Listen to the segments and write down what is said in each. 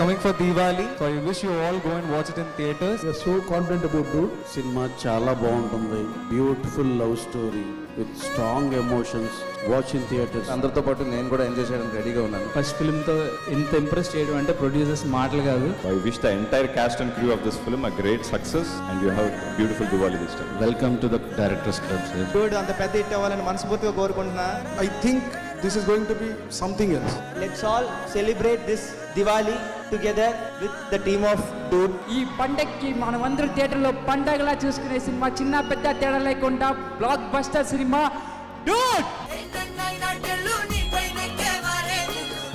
coming for Diwali, so I wish you all go and watch it in theaters. We are so confident about Dude. Cinema చాలా బాగుంటుంది. Beautiful love story with strong emotions. Watch in theatres. అందరితో పాటు నేను కూడా enjoy చేయడానికి రెడీగా ఉన్నాను. First ఫిల్మ్తో ఇంత ఇంప్రెస్ చేయడం అంటే ప్రొడ్యూసర్స్ మాటలు కాదు. I wish the entire cast and crew of this film a great success and you have a beautiful Diwali this time. Welcome to the directors club sir. Dude అంత పెద్ద hit అవ్వాలని మనస్ఫూర్తిగా కోరుకుంటున్నా. I think this is going to be something else. Let's all celebrate this Diwali together with the team of Dude. ఈ పండగకి మనమందరం థియేటర్లో పండగలా చూసుకునే సినిమా, చిన్న పెద్ద తేడా లేకుండా బ్లాక్ బస్టర్ సినిమా డూడ్.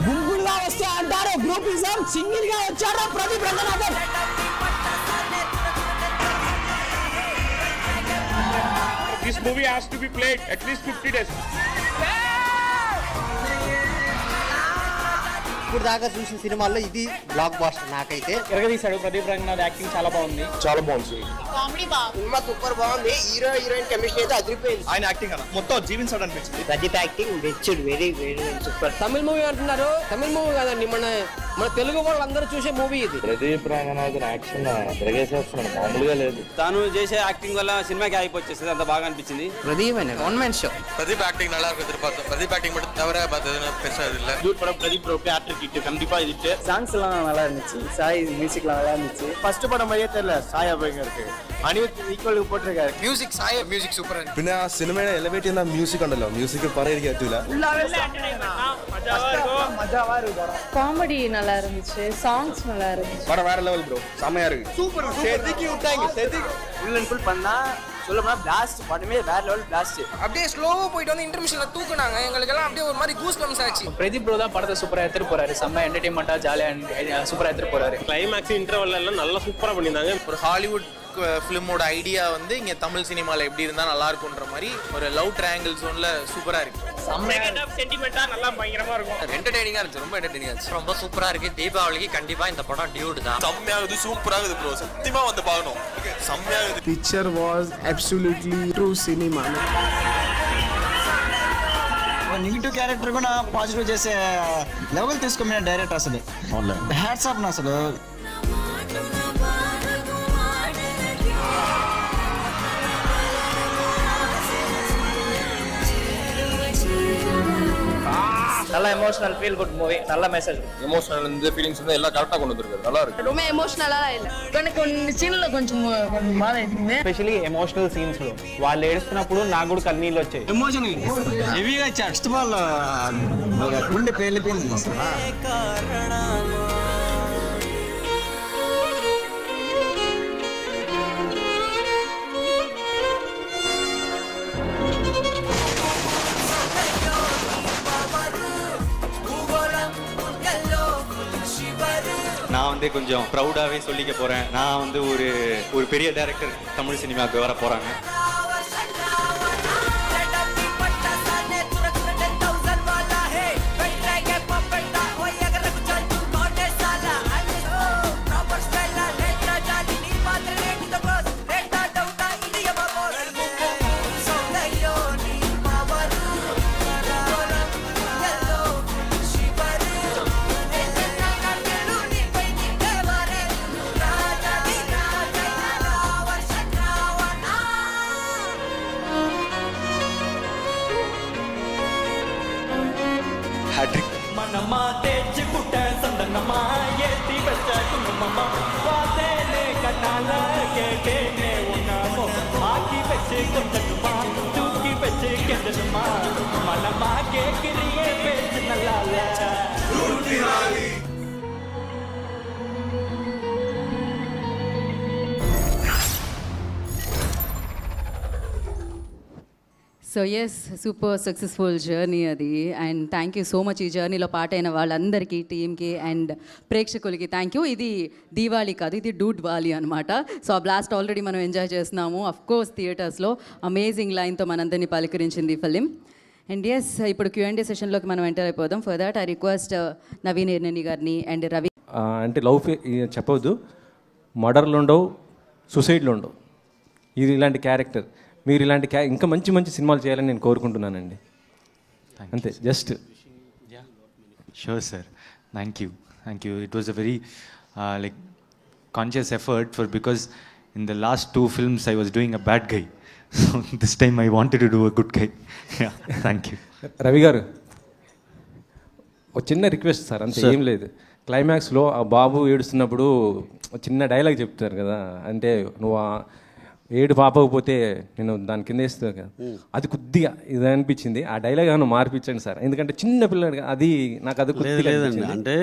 గుంపులుగా వస్తే అంటారు గ్రూపిజం, సింగిల్ గా వచ్చాడు Pradeep Ranganathan. This movie has to be played at least 50 days. ఇప్పుడు దాకా చూసిన సినిమాల్లో ఇది బ్లాక్ బాస్టర్ నాకైతే. ఎరగదీశాడు ప్రదీప్ రంగనాథ్, యాక్టింగ్ చాలా బాగుంది. చాలా బాగుంది. కామెడీ బాగుంది. సినిమా సూపర్ బాగుంది. హీరో హీరోయిన్ కెమిస్ట్రీ అయితే అదిరిపోయింది. ఆయన యాక్టింగ్ అలా మొత్తం జీవించాడు అనిపించింది. ప్రదీప్ యాక్టింగ్ వెచ్చడ్, very very super. Tamil movie అంటున్నారు, తమిళ మూవీ కాదండి, మన తెలుగు వాళ్ళందరూ చూసే మూవీ ఇది. ప్రదీప్ రంగనాథ్ యాక్షన్ తిరగేసేస్తున్నాడు, మామూలుగా లేదు. తాను చేసే యాక్టింగ్ వల్ల సినిమాకి అయిపోచ్చేస్తుంది, అంత బాగా అనిపించింది. ప్రదీప్ అనే one man show. Pradeep acting நல்லா இருக்கு. எதிர்பார்த்தோம். பிரதீப் ஆக்டிங் மட்டும் தவிர பார்த்தது பெருசா இல்ல. டூட் படம் பிரதீப் ப்ரோ ஹேட்ரிக் ஹிட் கண்டிப்பா இது. சாங்ஸ் எல்லாம் நல்லா இருந்துச்சு. சாய் மியூசிக்லாம் நல்லா இருந்துச்சு. ஃபர்ஸ்ட் படம் மாதிரியே தெரியல. சாய் அப்படிங்க இருக்கு. அனிருத் ஈக்குவல் போட்டுருக்காரு. மியூசிக் சாய் மியூசிக் சூப்பரா இருக்கு. പിന്നെ ആ സിനിമയുടെ എലിവേറ്റ് ചെയ്യുന്ന മ്യൂസിക് ഉണ്ടല്ലോ, മ്യൂസിക് പറയാതിരിക്കാൻ പറ്റൂല. மஜாவா இருக்கு படம். காமெடி நல்லா இருந்துச்சு, சாங்ஸ் நல்லா இருந்துச்சு. படம் வேற லெவல் ப்ரோ, செமையா இருக்கு. சூப்பர். செதுக்கி விட்டாங்க. செதுக்கி ஃபுல் அண்ட் ஃபுல் பண்ணா சொல்லப்போனா பிளாஸ்ட். படமே வேற லெவல் பிளாஸ்ட். அப்படியே ஸ்லோவா போயிட்டு வந்து இன்டர்மிஷன்ல தூக்குனாங்க. எங்களுக்கு எல்லாம் அப்படியே ஒரு மாதிரி கூஸ் பம்ஸ் ஆச்சு. பிரதீப் ப்ரோ தான் படத்தை சூப்பரா எடுத்துட்டு போறாரு. செம்ம என்டர்டைன்மெண்டா ஜாலியா சூப்பரா எடுத்துட்டு போறாரு. கிளைமாக்ஸ் இன்டர்வல் எல்லாம் நல்லா சூப்பரா பண்ணிருந்தாங்க. ஒரு ஹாலிவுட் ஃபிலிமோட ஐடியா வந்து இங்க தமிழ் சினிமால எப்படி இருந்தா நல்லா இருக்கும்ன்ற மாதிரி ஒரு லவ் ட்ரையாங்கிள் ஜோன்ல சூப்பரா இருக்கு. சென்டிமெண்டா நல்லா பயங்கரமா இருக்கும். என்டர்டெய்னிங்கா இருந்துச்சு, ரொம்ப என்டர்டெய்னிங்கா இருந்துச்சு. ரொம்ப சூப்பரா இருக்கு. தீபாவளிக்கு கண்டிப்பா இந்த படம் டியூட் தான். செம்மையாகுது, சூப்பராகுது ப்ரோ. சத்தியமா வந்து பார்க்கணும். செம்மையாகுது. Picture was absolutely true cinema. Negative character కూడా పాజిటివ్ చేసే లెవెల్ తీసుకున్న డైరెక్టర్ అసలు హ్యాట్స్ ఆఫ్ అసలు. நல்ல எமோஷனல் ஃபீல் குட் மூவி, நல்ல மெசேஜ். எமோஷனல் இந்த ஃபீலிங்ஸ் வந்து எல்லாம் கரெக்ட்டா கொண்டு வந்திருக்காரு. நல்லா இருக்கு. ரொம்ப எமோஷனலா இல்ல, కొన్ని సీన్లో కొంచెం బాధ అవుతుంది. ఎస్పెషల్లీ ఎమోషనల్ సీన్స్ లో వాళ్ళు ఏడుస్తున్నప్పుడు నాకు కూడా కన్నీళ్ళు వచ్చాయి. ఎమోషన్ హెవీగా ఇచ్చాడు. ఫస్ట్ ఆఫ్ ఆల్ గుండె పేలిపోయింది. நான் வந்து கொஞ்சம் ப்ரௌடாகவே சொல்லிக்க போகிறேன். நான் வந்து ஒரு பெரிய டைரக்டர் தமிழ் சினிமாவுக்கு வர போகிறாங்க. మనమా తెచ్చుకుంటా సందనమా ఏతి బచ్చకునమా వాదేనే కనాల కేటేనే ఉన్నామో ఆకి బచ్చే కొంటమా తూకి బచ్చే కెందమా మనమా కేకిరియే బెచ్చనలాల రూటిరాలి. So yes, super successful journey అది. And thank you so much ఈ జర్నీలో పార్ట్ అయిన వాళ్ళందరికీ, టీమ్కి అండ్ ప్రేక్షకులకి థ్యాంక్ యూ. ఇది దీవాలి కాదు, ఇది డూడ్ వాలి అనమాట. సో ఆ బ్లాస్ట్ ఆల్రెడీ మనం ఎంజాయ్ చేస్తున్నాము. అఫ్కోర్స్ థియేటర్స్లో అమేజింగ్ లైన్తో మనందరినీ పలకరించింది ఫిలిం. అండ్ ఎస్, ఇప్పుడు Q&A సెషన్లోకి మనం ఎంటర్ అయిపోదాం. For that I request Naveen Erneni గారిని అండ్ రవి. అంటే లవ్ చెప్పవద్దు, మర్డర్లు ఉండవు, సూసైడ్లు ఉండవు. ఇది ఇలాంటి క్యారెక్టర్. మీరు ఇలాంటి ఇంకా మంచి మంచి సినిమాలు చేయాలని నేను కోరుకుంటున్నానండి. అంతే, just sure sir. Thank you. It was a very like conscious effort because in the last 2 films I was doing a bad guy. So this time I wanted to do a good guy. Yeah, thank you. Ravi గారు ఒక చిన్న request sir, అంతే, ఏం లేదు. క్లైమాక్స్లో ఆ బాబు ఏడుస్తున్నప్పుడు చిన్న dialogue చెప్తారు కదా, అంటే నువ్వు ఏడు పాపకపోతే నేను దాని కింద వేస్తాను కదా, అది కొద్దిగా ఇది అనిపించింది. ఆ డైలాగ్ ఏమైనా మార్పించండి సార్, ఎందుకంటే చిన్న పిల్లడు అది నాకు అది లేదండి. అంటే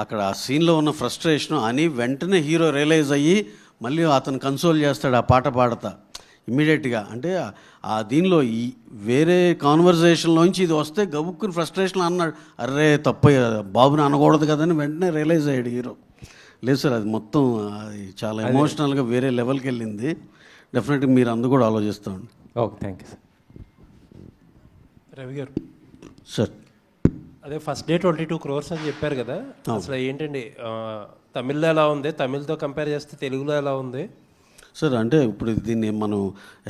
అక్కడ ఆ సీన్లో ఉన్న ఫ్రస్ట్రేషన్ అని వెంటనే హీరో రియలైజ్ అయ్యి మళ్ళీ అతను కన్సోల్ చేస్తాడు ఆ పాట పాడతా ఇమ్మీడియట్గా. అంటే ఆ దీనిలో ఈ వేరే కాన్వర్జేషన్లోంచి ఇది వస్తే గబుక్కుని ఫ్రస్ట్రేషన్ అన్నాడు, అరే తప్ప బాబుని అనకూడదు కదని వెంటనే రియలైజ్ అయ్యాడు హీరో. లేదు సార్, అది మొత్తం అది చాలా ఎమోషనల్గా వేరే లెవెల్కి వెళ్ళింది. డెఫినెట్గా మీరు అందరూ కూడా ఆలోచిస్తామండి. Okay, thank you sir. Ravi గారు సార్, అదే ఫస్ట్ డే 22 crores అని చెప్పారు కదా, అసలు ఏంటండి తమిళ్లో ఎలా ఉంది, తమిళ్తో కంపేర్ చేస్తే తెలుగులో ఎలా ఉంది సార్? అంటే ఇప్పుడు దీన్ని మనం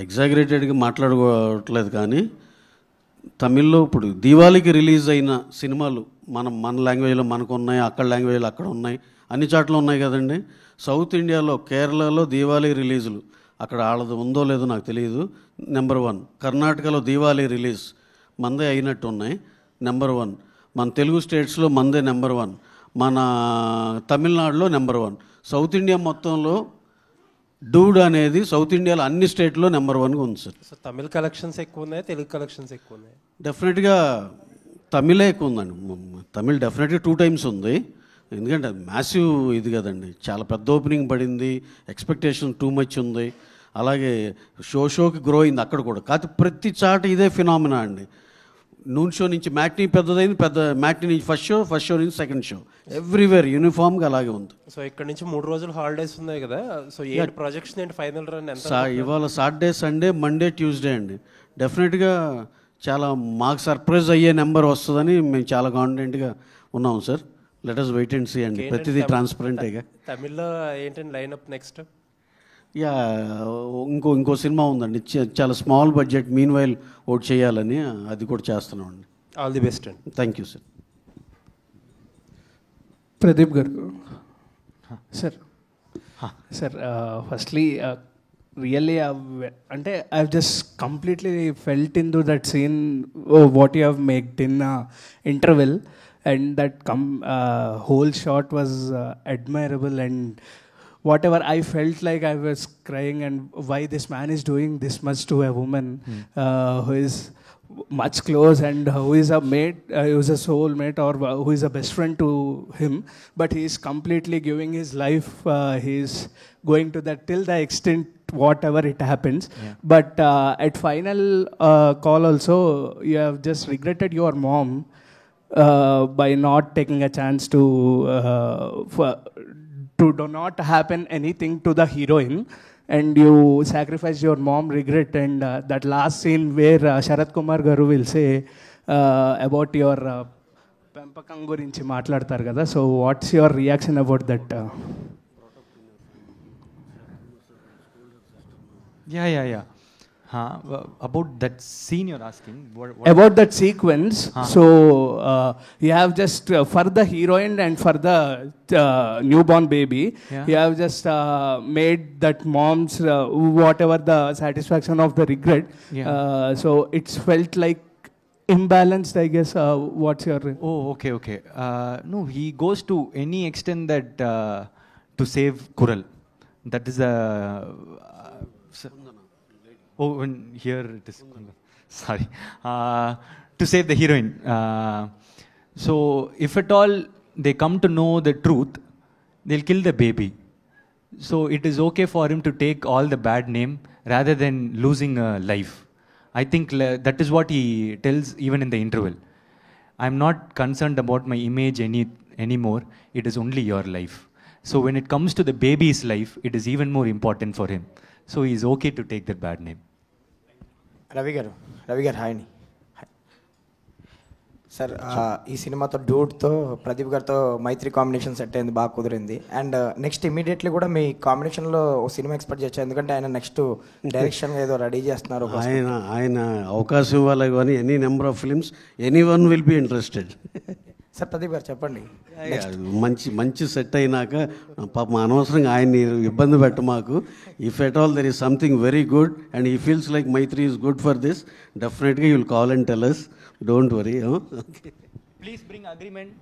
ఎగ్జాగరేటెడ్గా మాట్లాడుకోవట్లేదు, కానీ తమిళ్లో ఇప్పుడు దీవాళికి రిలీజ్ అయిన సినిమాలు మన లాంగ్వేజ్లో మనకు ఉన్నాయి, అక్కడ లాంగ్వేజ్లో అక్కడ ఉన్నాయి, అన్ని చాట్ల ఉన్నాయి కదండి. సౌత్ ఇండియాలో కేరళలో దీవాళి రిలీజులు అక్కడ వాళ్ళది ఉందో లేదో నాకు తెలియదు, నెంబర్ 1. కర్ణాటకలో దీవాళి రిలీజ్ మందే అయినట్టు ఉన్నాయి, నెంబర్ 1. మన తెలుగు స్టేట్స్లో మందే నెంబర్ 1, మన తమిళనాడులో నెంబర్ 1. సౌత్ ఇండియా మొత్తంలో డూడ్ అనేది సౌత్ ఇండియాలో అన్ని స్టేట్లో నెంబర్ 1గా ఉంది సార్. సో తమిళ్ కలెక్షన్స్ ఎక్కువ ఉన్నాయి, తెలుగు కలెక్షన్స్ ఎక్కువ ఉన్నాయి? డెఫినెట్గా తమిళే ఎక్కువ ఉందండి. తమిళ్ డెఫినెట్గా 2 times ఉంది, ఎందుకంటే అది మ్యాసివ్ ఇది కదండి, చాలా పెద్ద ఓపెనింగ్ పడింది, ఎక్స్పెక్టేషన్ టూ మచ్ ఉంది. అలాగే షోకి గ్రో అయింది అక్కడ కూడా. కాకపోతే ప్రతి చాట ఇదే ఫినామినా అండి. నూన్ షో నుంచి మ్యాట్నీ పెద్దదైంది, మ్యాట్నీ నుంచి ఫస్ట్ షో నుంచి సెకండ్ షో, ఎవ్రీవేర్ యూనిఫామ్గా అలాగే ఉంది. సో ఇక్కడ నుంచి 3 రోజులు హాలిడేస్ ఉన్నాయి కదా, సో ఏ ప్రాజెక్ట్స్ ఏంటి ఫైనల్ రన్ ఎంత? ఇవాళ సాటర్డే, సండే, మండే, ట్యూస్డే అండి. డెఫినెట్గా చాలా మాకు సర్ప్రైజ్ అయ్యే నెంబర్ వస్తుందని మేము చాలా కాన్ఫిడెంట్గా ఉన్నాం sir. Let us wait and see అండి, ప్రతిదీ ట్రాన్స్పరెంట్గా. తమిళ్లో ఏంటండి లైనప్ నెక్స్ట్? యా, ఇంకో సినిమా ఉందండి, చాలా స్మాల్ బడ్జెట్, మీన్ వైల్ ఓట్ చేయాలని, అది కూడా చేస్తున్నాం అండి. ఆల్ ది బెస్ట్ అండి. Thank you sir. ప్రదీప్ గారు సార్, ఫస్ట్లీ రియల్లీ అంటే I just completely felt into that scene what you have maked in interval, and that whole shot was admirable, and whatever I felt like I was crying, and why this man is doing this much to a woman who is much close and who is a mate, who is a soul mate, or who is a best friend to him, but he is completely giving his life, he is going to that till the extent whatever it happens. But at final call also you have just regretted your mom by not taking a chance to do not happen anything to the heroine, and you sacrifice your mom regret. And that last scene where Sharat Kumar garu will say about your pempakkam gurinchi maatladtaru kada, so what's your reaction about that? Yeah. About that scene you're asking? What about that sequence. So you have just for the heroine and for the newborn baby, you have just made that mom's whatever the satisfaction of the regret. So it's felt like imbalanced, I guess. What's your... Okay. No, he goes to any extent that to save Kural. That is a... and here it is. Sorry. To save the heroine. So if at all they come to know the truth, they'll kill the baby. So it is okay for him to take all the bad name rather than losing a life. I think that is what he tells even in the interval. I'm not concerned about my image anymore. It is only your life. So when it comes to the baby's life, it is even more important for him. So he is okay to take that bad name. Ravi గారు hi అండి. Sir ఈ సినిమాతో డూడ్తో ప్రదీప్ గారితో మైత్రి combination set అయింది, బాగా కుదిరింది. And next immediately కూడా మీ కాంబినేషన్లో ఓ సినిమా ఎక్స్పెక్ట్ చేయొచ్చు, ఎందుకంటే ఆయన నెక్స్ట్ డైరెక్షన్ ఏదో రెడీ చేస్తున్నారు. ఆయన అవకాశం ఇవ్వాలి కానీ any number of films, any one will be interested. Sir Pradeep గారు చెప్పండి. మంచి సెట్ అయినాక పాపం అనవసరంగా ఆయన్ని ఇబ్బంది పెట్ట మాకు. If at all there is something very good and he feels like Mythri is good for this, డెఫినెట్గా you will call and tell us. Don't worry. Please bring agreement.